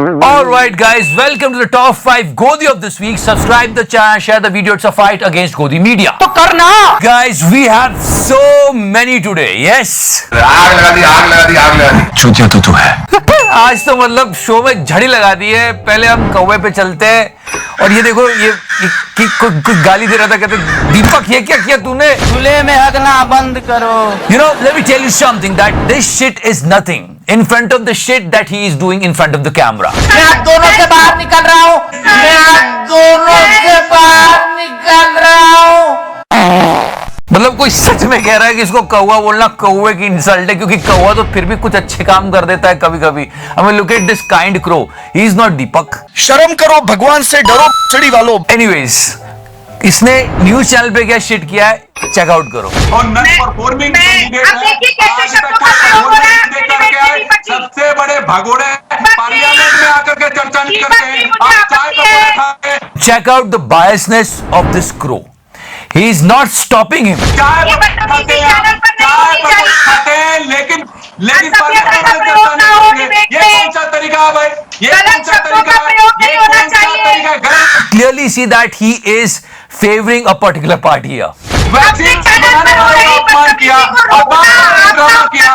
All right, guys, welcome to the top 5 Godi of this week. Subscribe the channel, share the video. It's a fight against Godi media. तो करना Guys, we have so many today. Yes. आग लगा दी चूतिया तू है। आज तो मतलब शो में झड़ी लगा दी है। पहले हम कौवे पे चलते हैं और ये देखो ये कुछ गाली दे रहा था, कहते दीपक ये क्या किया तूने? चूल्हे में हगना बंद करो। You know, let me tell you something that this shit is nothing in front of the shit that he is doing in front of the camera. मैं आप दोनों से बाहर निकल रहा हूँ। मैं आप दोनों से बाहर निकल रहा हूँ। मतलब कोई सच में कह रहा है कि इसको कौवा बोलना कौवे की इंसल्ट है, क्योंकि कौवा तो फिर भी कुछ अच्छे काम कर देता है कभी कभी। I mean, look at this kind crow. He is not Deepak. शर्म करो, भगवान से डरो चढ़ी वालों। Anyways, इसने न्यूज चैनल पे क्या शिट किया है, चेकआउट करो। और नन परफॉर्मिंग सबसे बड़े भगोड़े पार्लियामेंट में आकर के चर्चा नहीं करते हैं। आप चाय पकौड़े खाते। Check out the biasness of this crow. He is not stopping him. चाय खाते हैं, लेकिन पार्लियामेंट में चर्चा नहीं करते। ये कौन सा तरीका है भाई? ये कौन सा तरीका है? गलत। Clearly see that he is favoring a particular party here. Vaccine बनाने वाले का अपमान किया और ड्रामा किया।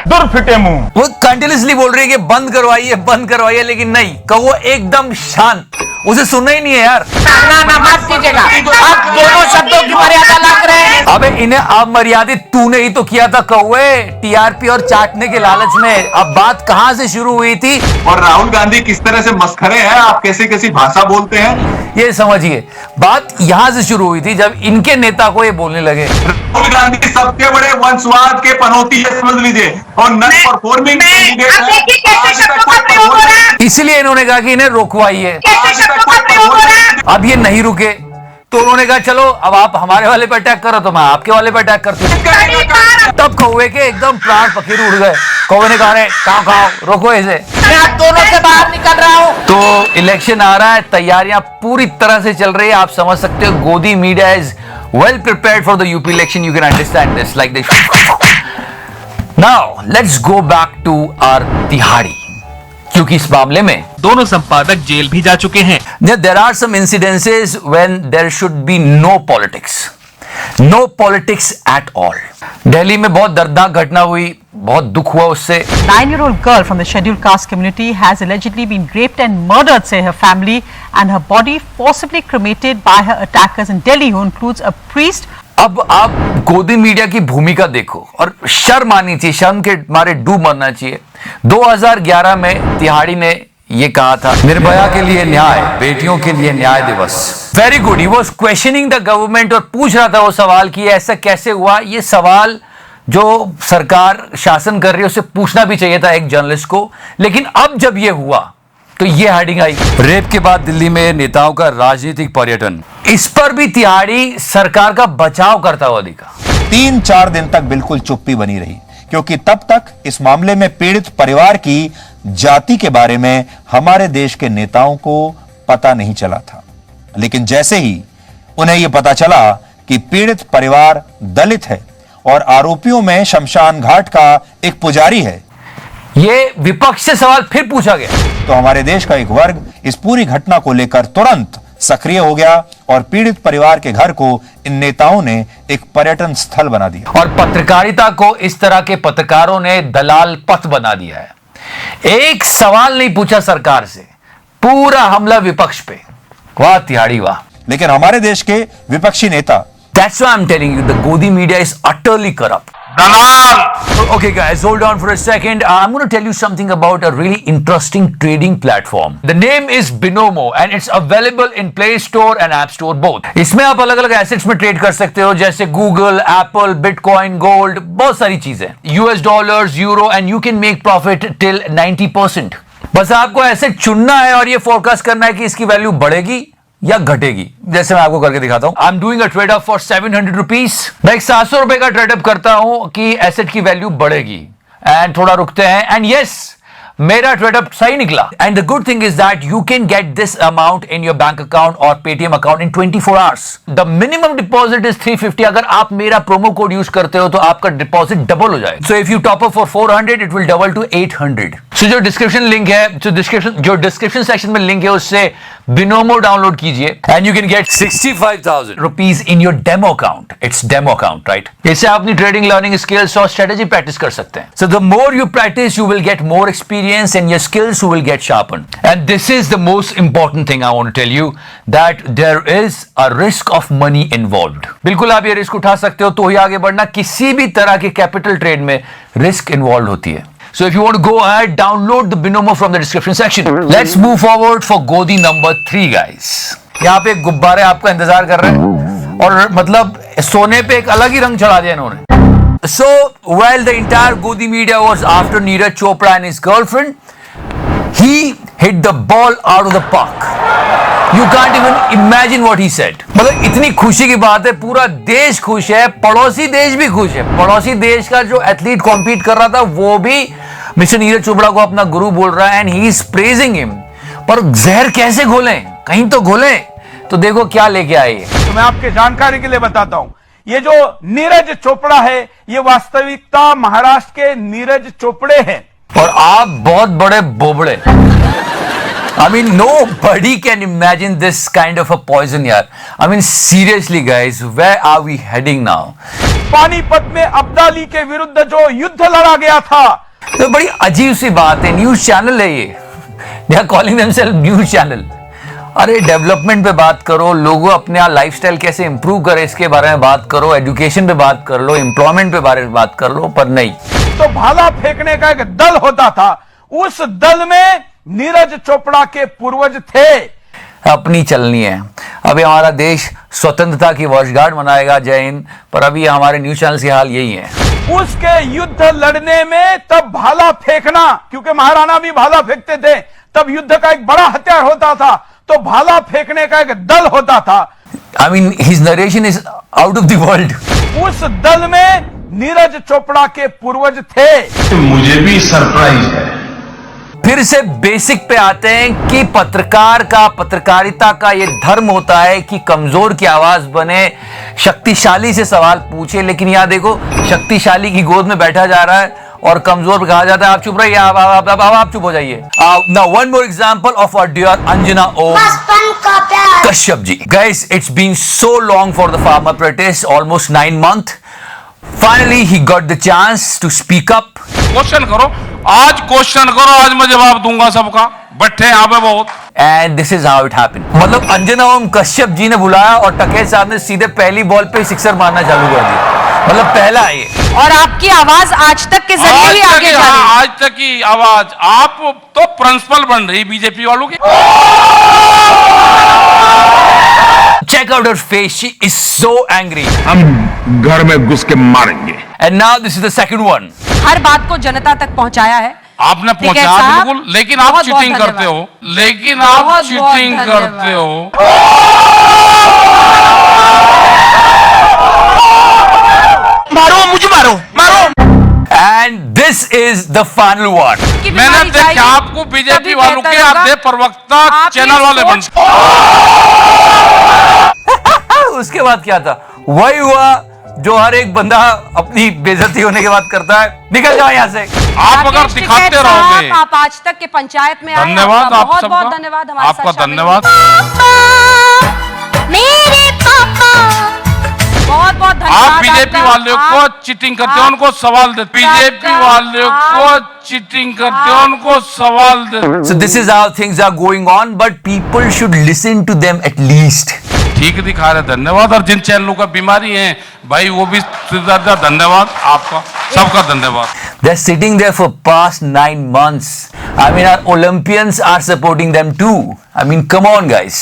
दूर फिटे मुंह। वो कंटिन्यूसली बोल रही है कि बंद करवाइए, लेकिन नहीं, कौवा एकदम शांत, उसे सुनना ही नहीं है यार। ना मत कीजिएगा। आप दोनों शब्दों की मर्यादा लग रहे हैं। अबे इन्हें अमर्यादित तूने ही तो किया था कौवे, टीआरपी और चाटने के लालच में। अब बात कहां से शुरू हुई थी? और राहुल गांधी किस तरह से मस्खरे हैं, आप कैसी भाषा बोलते हैं, ये समझिए। बात यहां से शुरू हुई थी जब इनके नेता को ये बोलने लगे। राहुल गांधी सबसे बड़े वंशवाद के पनौती है, समझ लीजिए। और नन परफॉर्मिंग इसलिए इन्होंने कहा कि इन्हें रोकवाइए। अब ये नहीं रुके तो उन्होंने कहा चलो अब आप हमारे वाले पे अटैक करो तो मैं आपके वाले पे अटैक करती हूँ। तब कौवे के एकदम प्राण पखेर उड़ गए। कौवे ने कहा खाओ रोको इसे। मैं आप दोनों से बाहर निकल रहा हूँ। तो इलेक्शन आ रहा है, तैयारियां पूरी तरह से चल रही है। आप समझ सकते हो गोदी media is well prepared for the UP election. You can understand this like this. Now let's go back to our Tihadi, क्योंकि इस मामले में दोनों संपादक जेल भी जा चुके हैं। there are some incidences when there should be no politics at all. Delhi में बहुत दर्दनाक घटना हुई, बहुत दुख हुआ उससे। 9-year-old girl from the scheduled caste community has allegedly been raped and murdered, say her family, and her body forcibly cremated by her attackers in Delhi, who includes a priest. अब आप गोदी मीडिया की भूमिका देखो और शर्म आनी चाहिए, शर्म के मारे डूब मरना चाहिए। 2011 में तिहाड़ी ने ये कहा था, निर्भया के लिए न्याय, बेटियों के लिए न्याय दिवस। Very good. He was questioning the government और पूछ रहा था वो सवाल कि ऐसा कैसे हुआ। ये सवाल जो सरकार शासन कर रही है उसे पूछना भी चाहिए था एक जर्नलिस्ट को, लेकिन अब जब ये हुआ तो ये हेडिंग आई, रेप के बाद दिल्ली में नेताओं का राजनीतिक पर्यटन। इस पर भी तिहाड़ी सरकार का बचाव करता हुआ दिखा। 3-4 दिन तक बिल्कुल चुप्पी बनी रही, क्योंकि तब तक इस मामले में पीड़ित परिवार की जाति के बारे में हमारे देश के नेताओं को पता नहीं चला था। लेकिन जैसे ही उन्हें यह पता चला कि पीड़ित परिवार दलित है और आरोपियों में शमशान घाट का एक पुजारी है, ये विपक्ष से सवाल फिर पूछा गया, तो हमारे देश का एक वर्ग इस पूरी घटना को लेकर तुरंत सक्रिय हो गया और पीड़ित परिवार के घर को इन नेताओं ने एक पर्यटन स्थल बना दिया। और पत्रकारिता को इस तरह के पत्रकारों ने दलाल पथ बना दिया है। एक सवाल नहीं पूछा सरकार से, पूरा हमला विपक्ष पे। वाह तिहाड़ी वाह। लेकिन हमारे देश के विपक्षी नेता, That's why I'm telling you, the Godi media is utterly corrupt. Okay guys, hold on for a second. I'm going to tell you something about a really interesting trading platform. The name is Binomo and it's available in Play Store and App Store both. इसमें आप अलग अलग assets में trade कर सकते हो, जैसे Google, Apple, Bitcoin, Gold, बहुत सारी चीजें, US dollars, euro, and you can make profit till 90%. बस आपको एसेट चुनना है और ये फोरकास्ट करना है कि इसकी वैल्यू बढ़ेगी या घटेगी। जैसे मैं आपको करके दिखाता हूं। I am doing a trade up for 700 rupees. मैं 700 रुपए का ट्रेड अप करता हूं कि एसेट की वैल्यू बढ़ेगी, एंड थोड़ा रुकते हैं, एंड यस मेरा ट्रेड सही निकला. And the good thing is that you can get this amount in your bank account और Paytm account in 24 hours. The minimum deposit is 350. अगर आप मेरा प्रोमो कोड यूज करते हो तो आपका डिपॉजिट डबल हो जाए. So if you top up for 400 it will double two 800. सो जो डिस्क्रिप्शन लिंक है, जो डिस्क्रिप्शन सेक्शन में लिंक है उससे बिनोमो डाउनलोड कीजिए and you can get 65,000 rupees in your demo account. It's demo account, right? इससे आप अपनी ट्रेडिंग लर्निंग स्किल्स और स्ट्रेटेजी प्रैक्टिस कर सकते हैं. So the more you practice you will get more experience and your skills will get sharpen. And this is the most important thing I want to tell you, that there is a risk of money involved. बिल्कुल आप ये risk उठा सकते हो तो ही आगे बढ़ना. किसी भी तरह के कैपिटल ट्रेड में रिस्क इन्वॉल्व होती है. So if you want to go ahead, download the Binomo from the description section. Let's move forward for Godi number 3, guys. यहाँ पे गुब्बारे आपका इंतजार कर रहे हैं और मतलब सोने पे एक अलग ही रंग चढ़ा दिया इन्होंने. So while the entire Godi media was after Neeraj Chopra and his girlfriend, he hit the ball out of the park. You can't even imagine what he said. मतलब इतनी खुशी की बात है, पूरा देश खुश है, पड़ोसी देश भी खुश है. पड़ोसी देश का जो एथलीट कॉम्पीट कर रहा था वो भी मिस्टर नीरज चोपड़ा को अपना गुरु बोल रहा है and he is praising him. पर जहर कैसे घोलें, कहीं तो घोलें. तो देखो क्या लेके आए. तो मैं आपके जानकारी के लिए बताता हूं, ये जो नीरज चोपड़ा है ये वास्तविकता महाराष्ट्र के नीरज चोपड़े हैं और आप बहुत बड़े Bobde. I mean, nobody can imagine this kind of a poison, yaar. I mean, seriously, guys, where are we heading now? Panipat में अब्दाली के विरुद्ध जो युद्ध लड़ा गया था. तो बड़ी अजीब सी बात है. न्यूज चैनल है ये. They are calling themselves news channel. अरे डेवलपमेंट पे बात करो, लोगों अपने लाइफस्टाइल कैसे इंप्रूव करे इसके बारे में बात करो, एजुकेशन पे बात कर लो, एम्प्लॉयमेंट पे बारे में बात कर लो, पर नहीं. तो भाला फेंकने का एक दल होता था, उस दल में नीरज चोपड़ा के पूर्वज थे. अपनी चलनी है. अभी हमारा देश स्वतंत्रता की वर्षगांठ मनाएगा, जय हिंद. पर अभी हमारे न्यूज चैनल की हाल यही है. उसके युद्ध लड़ने में तब भाला फेंकना, क्योंकि महाराणा भी भाला फेंकते थे, तब युद्ध का एक बड़ा हथियार होता था, तो भाला फेंकने का एक दल होता था. I mean, his narration is out of the world. उस दल में नीरज चोपड़ा के पूर्वज थे. मुझे भी सरप्राइज है. फिर से बेसिक पे आते हैं कि पत्रकार का, पत्रकारिता का ये धर्म होता है कि कमजोर की आवाज बने, शक्तिशाली से सवाल पूछे. लेकिन यहां देखो, शक्तिशाली की गोद में बैठा जा रहा है और कमजोर पे कहा जाता है आप चुप रहिए, आप चुप हो जाइए. Now one more example of our dear Anjana Om Kashyap ji. Guys, it's been so long for the farmer protest, almost 9 months. Finally, he got the chance to speak up. Question करो, आज क्वेश्चन करो, आज मैं जवाब दूंगा सबका. बैठे यहाँ पे बहुत. And this is how it happened. मतलब अंजना ओम कश्यप जी ने बुलाया और टकेत साहब ने सीधे पहली बॉल पे सिक्सर मारना चालू कर दिया. मतलब पहला ये. और आपकी आवाज आज तक के जरिए भी आगे जा रही है. आज तक की आवाज आप तो प्रिंसिपल बन रही बीजेपी वालों की. Check out her face. She is so angry. हम घर में घुस के मारेंगे. And now this is the second one. हर बात को जनता तक पहुंचाया है. आपने ठीक है पहुंचाया साहब, बिल्कुल, लेकिन आप बहुत चीटिंग बहुत करते हो. लेकिन बहुत आप चीटिंग बहुत करते हो. मारो मुझे, मारो मारो. And this is the final one. की मैंने बीमारी देखा जाएगी, आपको बीजेपी तभी वालों के बेहतर होगा. आधे प्रवक्ता आप चैनल ये वाले बन. उसके बाद क्या था? वही हुआ जो हर एक बंदा अपनी बेइज्जती होने के बाद करता है. निकल जाओ यहाँ से. आप अगर राकेश दिखाते टिकैत रहोगे. साहब, आप आज तक के पंचायत में आए, धन्यवाद आपका आप बहुत सबका. बहुत धन्यवाद हमारे आपका साथ शामिल धन्यवाद. मेरे पापा, बहुत बहुत धन्यवाद. आप बीजेपी आपका. वालों को चीटिंग करते हो, उनको सवाल देते. बीजेपी वालों को चीटिंग करते हो, उनको सवाल देते. So this is how things are going on, but people should listen to them at least. ठीक दिखा रहे, धन्यवाद. और जिन चैनलों का बीमारी है भाई वो भी धन्यवाद आपका, सबका धन्यवाद. They're sitting there for past 9 months. I mean, our Olympians are supporting them too. I mean, come on, guys.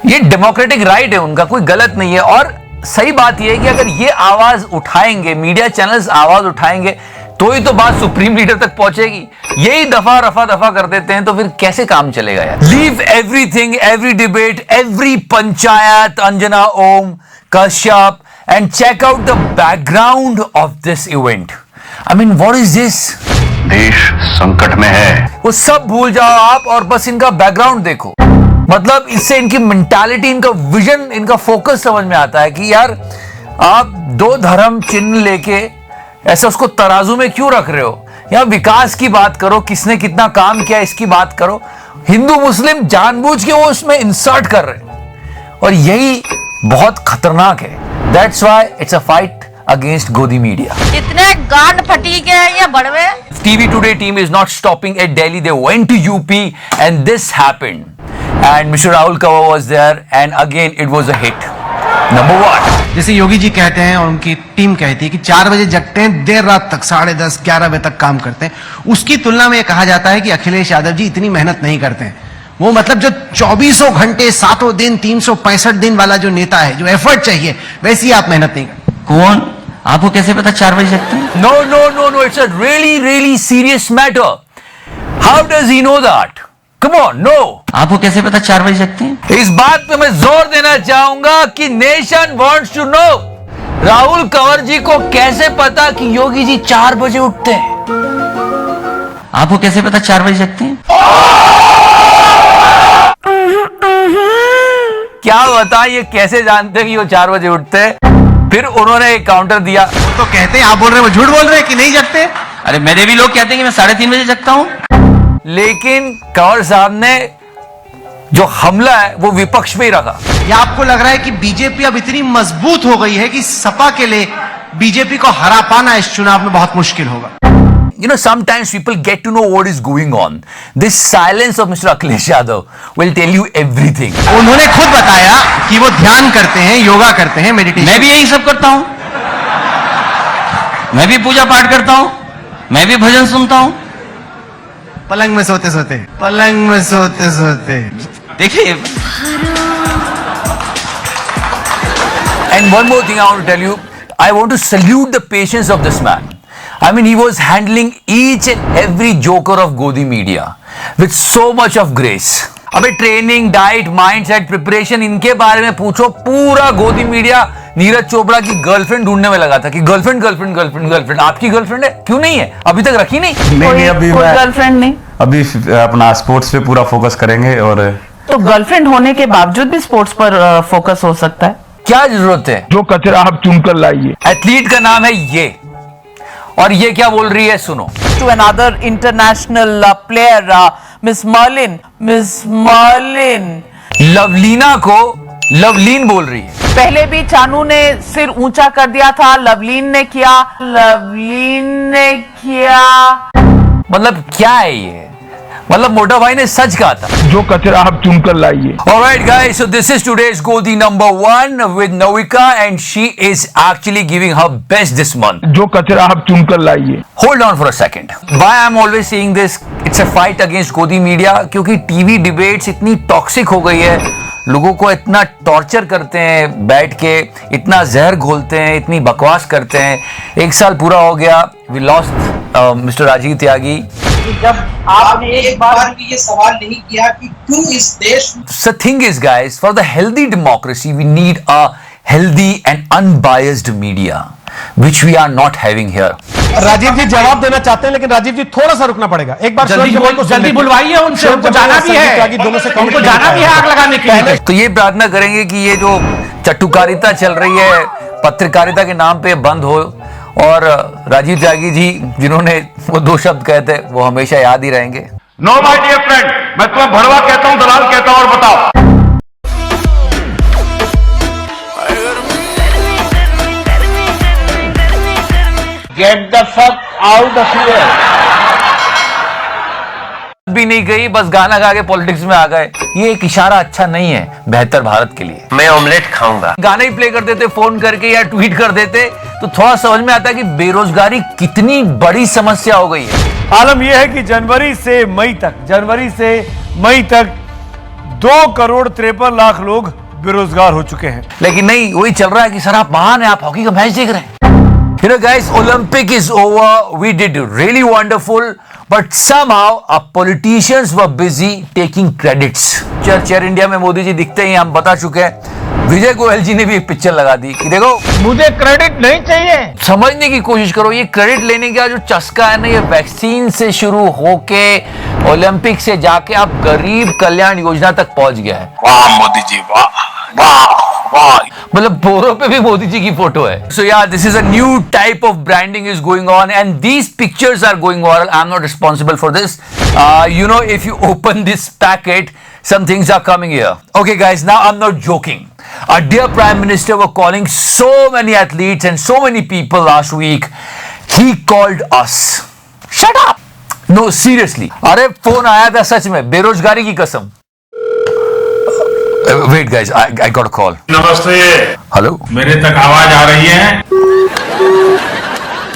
ये डेमोक्रेटिक राइट है उनका, कोई गलत नहीं है. और सही बात यह है कि अगर ये आवाज उठाएंगे, मीडिया चैनल्स आवाज उठाएंगे, तो ही तो बात सुप्रीम लीडर तक पहुंचेगी. यही रफा दफा कर देते हैं तो फिर कैसे काम चलेगा यार. Leave everything, every debate, every panchayat, Anjana Om Kashyap, and check out the background of this event. I mean, what is this? देश संकट में है। वो सब भूल जाओ आप और बस इनका बैकग्राउंड देखो। मतलब इससे इनकी मेंटालिटी, इनका विजन, इनका फोकस समझ में आता है कि यार आप दो धर्म चिन्ह लेके ऐसा उसको तराजू में क्यों रख रहे हो। यहाँ विकास की बात करो, किसने कितना काम किया इसकी बात करो। हिंदू मुस्लिम जानबूझ के वो उसमें इंसर्ट कर रहे हैं और यही बहुत खतरनाक है। That's why it's a fight against Godi media. इतने गांड फटीक है ये बड़वे। TV Today team is not stopping at Delhi. They went to UP and this happened. And Mr. Rahul Kanwar was there and again it was a hit. Number one. जैसे योगी जी कहते हैं और उनकी टीम कहती है कि 4 बजे जगते हैं, देर रात तक 10:30, 11 बजे तक काम करते हैं। उसकी तुलना में यह कहा जाता है कि अखिलेश यादव जी इतनी मेहनत नहीं करते हैं। वो मतलब जो 24 घंटे 7 दिन 365 दिन वाला जो नेता है, जो एफर्ट चाहिए, वैसी आप मेहनत नहीं करते। कौन? आपको कैसे पता 4 बजे जगते हैं? No, no, no, no. It's a really, really serious matter. How does he know that? Come on, no. आपको कैसे पता 4 बजे जगते हैं? इस बात पे मैं जोर देना चाहूंगा कि nation wants to know. Rahul Kanwar ji को कैसे पता कि योगी जी 4 बजे उठते हैं? आपको कैसे पता 4 बजे जगते हैं? क्या बता ये कैसे जानते हैं कि वो 4 बजे उठते हैं? फिर उन्होंने एक काउंटर दिया। वो तो कहते हैं, आप बोल रहे हैं वो झूठ बोल रहे हैं कि नहीं जगते। अरे मेरे भी लोग कहते हैं कि मैं 3:30 बजे जगता हूं। लेकिन कंवर साहब ने जो हमला है वो विपक्ष पे ही रखा। या आपको लग रहा है कि बीजेपी अब इतनी मजबूत हो गई है कि सपा के लिए बीजेपी को हरा पाना इस चुनाव में बहुत मुश्किल होगा? You know, sometimes people get to know what is going on. This silence of Mr. Akhilesh Yadav will tell you everything. उन्होंने खुद बताया कि वो ध्यान करते हैं, योगा करते हैं, मेडिटेशन। मैं भी यही सब करता हूं। मैं भी पूजा पाठ करता हूं, मैं भी भजन सुनता हूं। पलंग में सोते सोते, पलंग में सोते सोते। देखिए। And one more thing I want to tell you, I want to salute the patience of this man. I mean, he was handling each and every joker of Godi media with so much of grace. अबे training, diet, mindset, preparation, इनके बारे में पूछो। पूरा गोदी media Neeraj Chopra की girlfriend ढूंढने में लगा था कि गर्लफ्रेंड गर्लफ्रेंड गर्लफ्रेंड गर्लफ्रेंड। आपकी गर्लफ्रेंड है? क्यों नहीं है? अभी तक रखी नहीं? नहीं, अभी गर्लफ्रेंड नहीं। अभी अपना स्पोर्ट्स पे पूरा फोकस करेंगे। और तो गर्लफ्रेंड होने के बावजूद भी स्पोर्ट्स पर फोकस हो सकता है। क्या जरूरत है? जो कचरा आप चुनकर लाइए। एथलीट का नाम है ये, और ये क्या बोल रही है सुनो। To another international player, Miss Merlin. Lovlina को लवलीन बोल रही है। पहले भी चानू ने सिर ऊंचा कर दिया था, लवलीन ने किया। मतलब क्या है ये? मतलब मोटा भाई ने सच कहा था। जो कचरा आप चुनकर लाइए। Alright guys, so this is today's Godi number 1 with Navika and she is actually giving her best this month. जो कचरा आप चुनकर लाइए। Hold on for a second. Why I'm always saying this? It's a fight against Godi media क्योंकि TV debates इतनी toxic हो गई है, लोगों को इतना टॉर्चर करते हैं बैठ के, इतना जहर घोलते हैं, इतनी बकवास करते हैं। 1 साल पूरा हो गया, we lost Mr. राजीव त्यागी। जब आपने एक बार भी ये सवाल नहीं किया कि क्यों इस देश में। The thing is guys, for the healthy democracy we need a healthy and unbiased media which we are not having here. Rajiv जी जवाब देना चाहते हैं, लेकिन राजीव जी थोड़ा सा रुकना पड़ेगा। एक बार जल्दी बुलवाइए उनसे, उनको जाना भी है, उनको जाना भी है आग लगाने के लिए। तो ये प्रार्थना करेंगे कि ये जो चटुकारिता चल रही है पत्रकारिता के नाम पे बंद हो, और राजीव त्यागी जी जिन्होंने वो 2 शब्द कहे थे वो हमेशा याद ही रहेंगे। नो माय डियर फ्रेंड, मैं तुम्हें भड़वा कहता हूं, दलाल कहता हूं, और बताओ। Get the fuck out of here. भी नहीं गई, बस गाना गा के पॉलिटिक्स में आ गए। ये एक इशारा अच्छा नहीं है बेहतर भारत के लिए। मैं ऑमलेट खाऊंगा। गाना ही प्ले कर देते, फोन करके या ट्वीट कर देते तो थोड़ा समझ में आता कि बेरोजगारी कितनी बड़ी समस्या हो गई है। आलम यह है कि जनवरी से मई तक 2,53,00,000 लोग बेरोजगार हो चुके हैं। लेकिन नहीं, वही चल रहा है कि सर आप महान हैं, आप हॉकी का मैच देख रहे हैं। You know guys, Olympic is over. We did really wonderful, but somehow our politicians were busy taking credits. Chair India में मोदी जी दिखते ही हम बता चुके हैं। विजय गोयल जी ने भी एक पिक्चर लगा दी कि देखो मुझे क्रेडिट नहीं चाहिए। समझने की कोशिश करो, ये क्रेडिट लेने का जो चस्का है ना, ये वैक्सीन से शुरू होके ओलंपिक से जाके आप गरीब कल्याण योजना तक पहुंच गया है। वाह मोदी जी, वाह वाह वाह। मतलब बोरों पे भी मोदी जी की फोटो है। सो यार, this is a new type of branding is going on and these pictures are going viral. I am not responsible for this. You know, if you open this packet, some things are coming here. Okay guys, now I'm not joking. Our dear Prime Minister were calling so many athletes and so many people last week. He called us. Shut up! No, seriously. अरे phone आया था सच में, बेरोजगारी की कसम। Wait guys, I got a call. नमस्ते। Hello? मेरे तक आवाज आ रही है?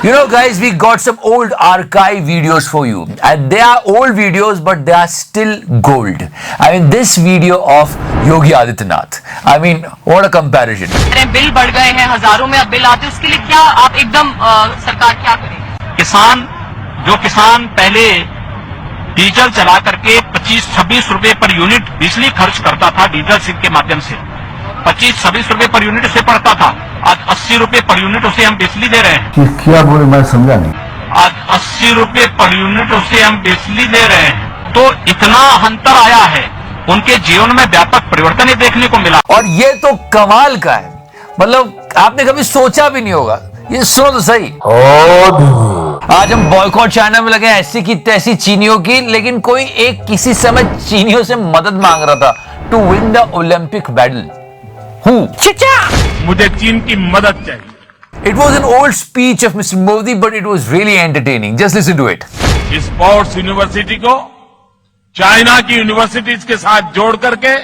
You know guys, we got some old archive videos for you, and they are old videos but they are still gold. I mean, this video of Yogi Adityanath, I mean, what a comparison. Bill बढ़ गए हैं, हजारों में अब bill आते हैं, उसके लिए क्या आप एकदम सरकार क्या करेगी? किसान पहले डीजल चला करके 25-26 रुपए पर यूनिट बिजली खर्च करता था, डीजल के माध्यम से 25-26 रुपए पर यूनिट उसे पड़ता था। आज 80 रुपए पर यूनिट उसे हम बिजली दे रहे हैं। क्या बोले, मैं समझा नहीं। आज 80 रुपए पर यूनिट उसे हम बिजली दे रहे हैं। तो इतना अंतर आया है, उनके जीवन में व्यापक परिवर्तन ही देखने को मिला। और ये तो कमाल का है, मतलब आपने कभी सोचा भी नहीं होगा। ये सुनो तो सही। आज हम बॉयकॉट चाइना में लगे ऐसी की तैसी चीनियों की, लेकिन कोई एक किसी समय चीनियों से मदद मांग रहा था to win the Olympic medal. मुझे चीन की मदद चाहिए। It was an old speech of Mr. Modi, but it was really entertaining. Just listen to it. Sports university को चाइना की यूनिवर्सिटीज के साथ जोड़ करके